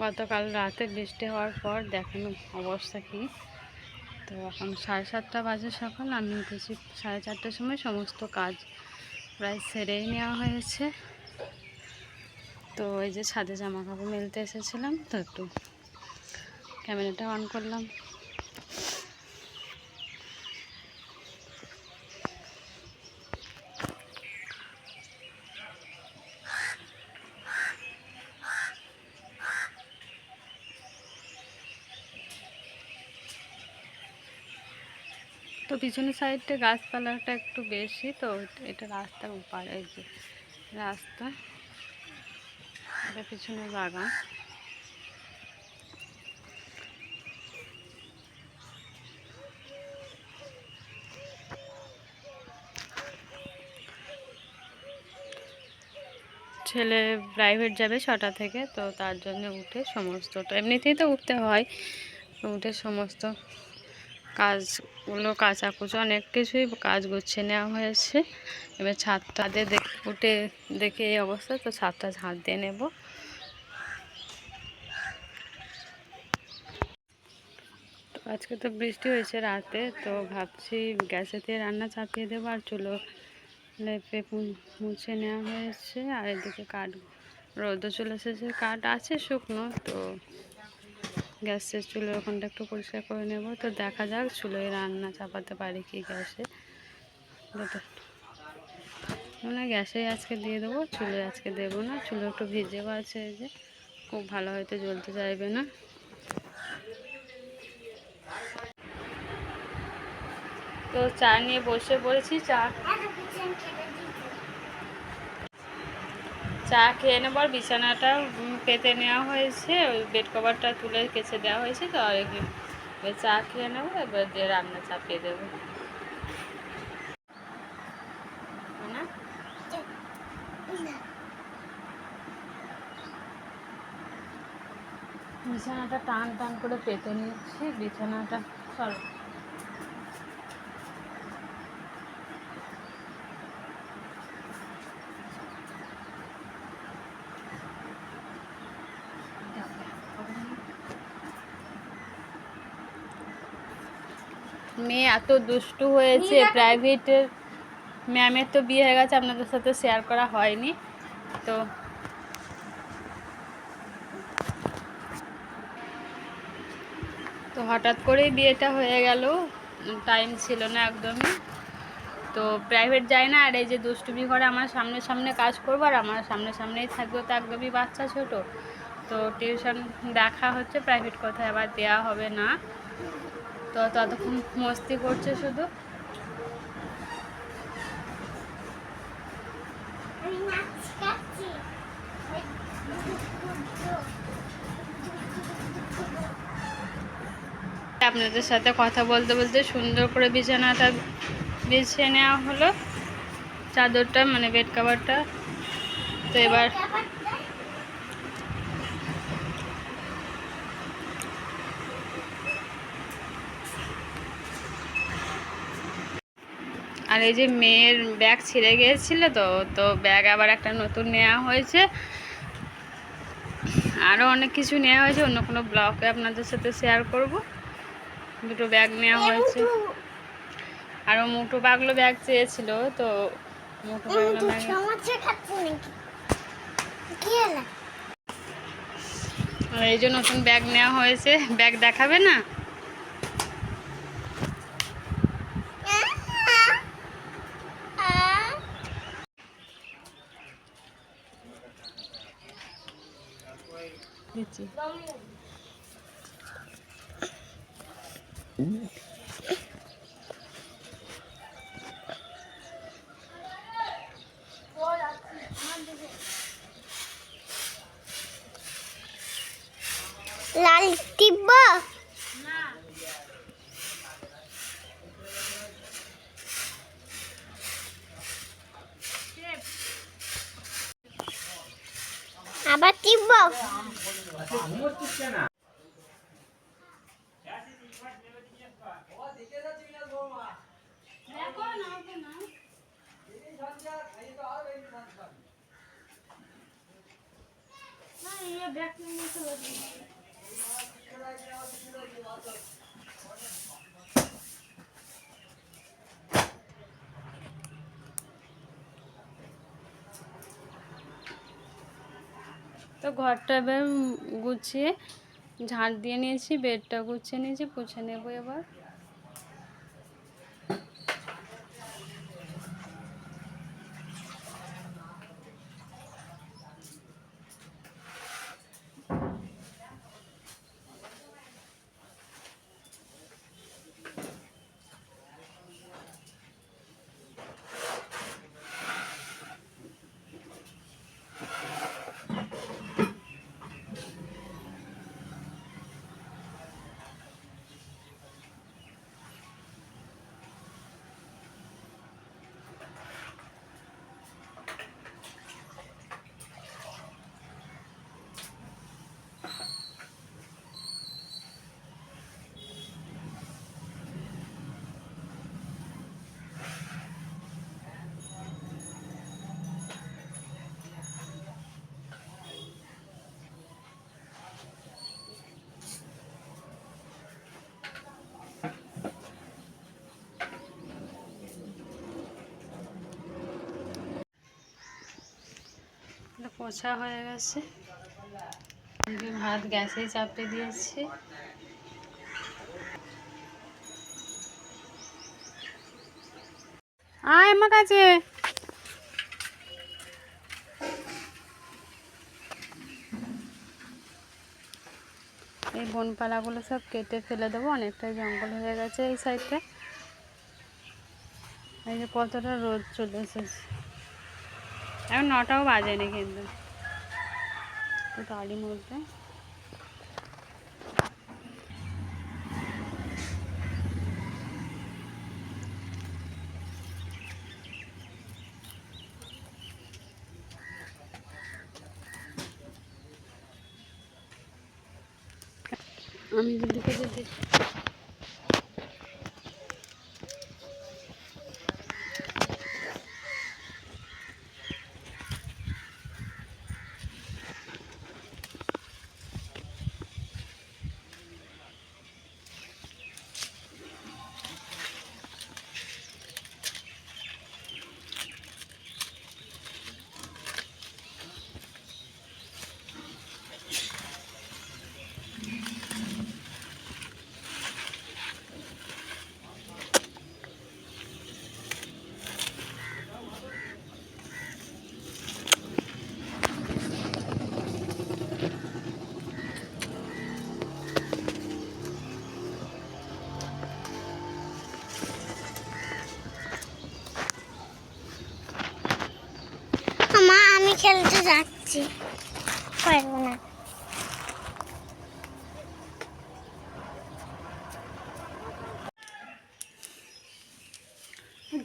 গতকাল রাতে বৃষ্টি হওয়ার পর দেখেন অবস্থা কি। তো এখন 7:30 বাজে সকাল। আমি উঠেছি 4:30টার সময়। সমস্ত কাজ প্রায় সেরেই নেওয়া হয়েছে। তো এই যে ছাদে জামা কাপড় মেলতে এসেছিলাম, তো একটু ক্যামেরাটা অন করলাম। তো পিছনের সাইডটা গাছপালাটা একটু বেশি, তো এটা রাস্তার উপার। এই যে রাস্তা, এটা পিছনের বাগান। ছেলে প্রাইভেট যাবে 6টা থেকে, তো তার জন্য উঠে সমস্ত, তো এমনিতেই তো উঠতে হয়, উঠে সমস্ত কাজগুলো কাচাকুচো অনেক কিছুই কাজ গুছিয়ে নেওয়া হয়েছে। এবার ছাদটা উঠে দেখে এই অবস্থা, তো ছাদটা ঝাঁট দিয়ে নেব। তো আজকে তো বৃষ্টি হয়েছে রাতে, তো ভাবছি গ্যাসেতে রান্না চাপিয়ে দেবো, আর চুলো লেপে মুছে নেওয়া হয়েছে। আর এদিকে কাঠ রোদও চলে এসেছে, কাঠ আছে শুকনো, তো গ্যাসের চুলোর ওখানটা একটু পরিষ্কার করে নেব। তো দেখা যাক চুলোয় রান্না চাপাতে পারি কি গ্যাসে। মানে গ্যাসেই আজকে দিয়ে দেবো, চুলোয় আজকে দেবো না। চুলো একটু ভিজেও আছে, এই যে খুব ভালো হয়তো জ্বলতে চাইবে না। তো চা নিয়ে বসে পড়েছি। চা খেয়ে নেবার বিছানাটা পেতে নেওয়া হয়েছে, ওই বেড কভারটা তুলে কেচে দেওয়া হয়েছে। তো আর এবার চা খেয়ে নেবো, এবার দিয়ে রান্না চাপিয়ে দেবো। বিছানাটা টান টান করে পেতে নিচ্ছি। বিছানাটা চলো, মেয়ে এত দুষ্টু হয়েছে। প্রাইভেটের ম্যামের তো বিয়ে হয়ে গেছে, আপনাদের সাথে শেয়ার করা হয়নি। তো তো হঠাৎ করেই বিয়েটা হয়ে গেল, টাইম ছিল না একদমই। তো প্রাইভেট যায় না, আর এই যে দুষ্টুমি করে আমার সামনে সামনে কাজ করবো, আর আমার সামনে সামনেই থাকবে। তো একদমই বাচ্চা ছোট, তো টিউশন দেখা হচ্ছে, প্রাইভেট কোথায় আবার দেওয়া হবে না। তো ততক্ষণ মস্তি করছে শুধু। আপনাদের সাথে কথা বলতে বলতে সুন্দর করে বিছানাটা বিছিয়ে নেওয়া হলো, চাদরটা মানে বেড কভারটা। তো এবার আর এই যে মেয়ের ব্যাগ ছিঁড়ে গিয়েছিল, তো তো ব্যাগ আবার একটা নতুন নেওয়া হয়েছে। আরও অনেক কিছু নেওয়া হয়েছে, অন্য কোনো ব্লগে আপনাদের সাথে শেয়ার করব। দুটো ব্যাগ নেওয়া হয়েছে। আরও মুঠো পাগলো ব্যাগ চেয়েছিল, তো মুঠো পাগলো ব্যাগ এই যে নতুন ব্যাগ নেওয়া হয়েছে। ব্যাগ দেখাবে না? দিচ্ছি। লাল টিপ আবার টিপ তো ঘরটা এবার গুছিয়ে ঝাড় দিয়ে নিয়েছি, বেডটা গুছিয়ে নিয়েছি, পুছে নেবো এবার। পোছা হয়ে গেছে, ভাত গ্যাসে চাপতে দিয়েছি। আয় আমার কাছে। এই বনপালাগুলো সব কেটে ফেলে দেবো, অনেকটাই জঙ্গল হয়ে গেছে এই সাইডটা। এই যে কতটা রোদ চলে এসেছে, এখন 9টাও বাজেনি কিন্তু তারই মধ্যে। আমি যদি মা আমি খেলতে যাচ্ছি, পারবো না।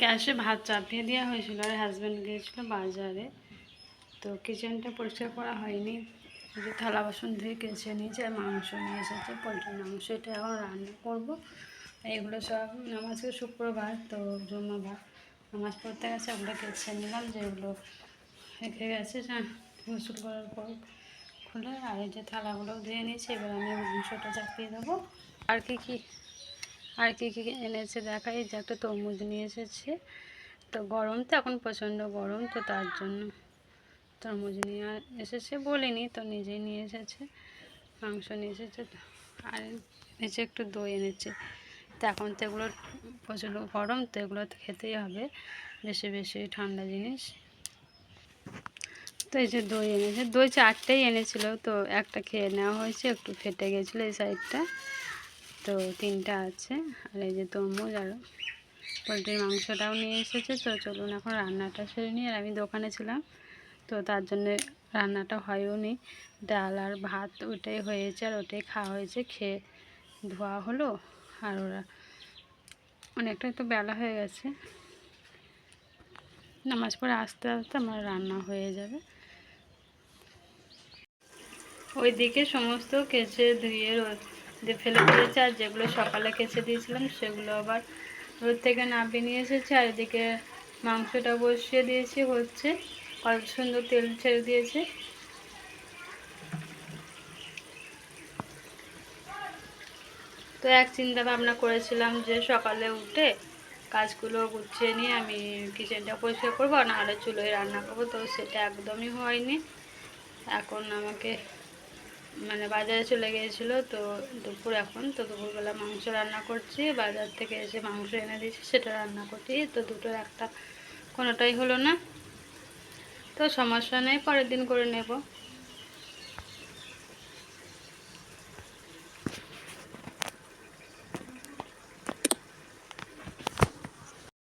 গ্যাসে ভাত চাপিয়ে দেওয়া হয়েছিল, আর হাজব্যান্ড গিয়েছিলো বাজারে, তো কিচেনটা পরিষ্কার করা হয়নি। যে থালা বাসন ধুয়ে কেচে নিয়েছে, আর মাংস নিয়ে এসেছে, পোলট্রির মাংস। এটা এখন রান্না করবো। এগুলো সব আজকে শুক্রবার, তো জুম্মাবার নামাজ পড়তে গেছে, ওগুলো কেচে নিলাম, যেগুলো রেখে গেছে গোসল করার পর খুলে। আর এই যে থালাগুলো ধুয়ে নিয়েছি, এবার আমি মাংসটা চাপিয়ে দেবো। আর কি কি এনেছে দেখা, এই যে একটা তরমুজ নিয়ে এসেছে। তো গরম, তো এখন প্রচণ্ড গরম, তো তার জন্য তরমুজ নিয়ে এসেছে, বলিনি তো, নিজেই নিয়ে এসেছে। মাংস নিয়ে এসেছে, আর এনেছে একটু দই এনেছে। তো এখন তো এগুলো প্রচণ্ড গরম, তো এগুলো তো খেতেই হবে, বেশি বেশি ঠান্ডা জিনিস। তো এই যে দই এনেছে, দই 4টেই এনেছিল, তো একটা খেয়ে নেওয়া হয়েছে, একটু ফেটে গেছিলো এই সাইডটা, তো 3টা আছে। আর এই যে তরমুজ আর পোলট্রির মাংসটাও নিয়ে এসেছে। তো চলুন এখন রান্নাটা সেরে নিই। আর আমি দোকানে ছিলাম, তো তার জন্যে রান্নাটা হয়ও নি। ডাল আর ভাত ওটাই হয়েছে, আর ওটাই খাওয়া হয়েছে, খেয়ে ধোয়া হলো। আর ওরা অনেকটাই তো বেলা হয়ে গেছে, নামাজ পড়ে আস্তে আস্তে আমার রান্না হয়ে যাবে। ওইদিকে সমস্ত কেচে ধুয়ে রোদে ফেলে দিয়েছে, আর যেগুলো সকালে কেচে দিয়েছিলাম সেগুলো আবার রোদ থেকে নামিয়ে নিয়ে এসেছে। আর এদিকে মাংসটা বসিয়ে দিয়েছি, হচ্ছে, কত সুন্দর তেল ছেড়ে দিয়েছে। তো এক চিন্তা ভাবনা করেছিলাম যে সকালে উঠে কাজগুলো গুছিয়ে নিয়ে আমি কিচেনটা পরিষ্কার করবো, নাহলে চুলোয় রান্না করবো, তো সেটা একদমই হয়নি। এখন আমাকে মানে বাজারে চলে গিয়েছিলো, তো দুপুর এখন তো দুপুরবেলা মাংস রান্না করছি, বাজার থেকে এসে মাংস এনে দিয়েছি, সেটা রান্না করছি, তো দুটোর একটা কোনোটাই হলো না। তো সমস্যা নেই, পরের দিন করে নেব।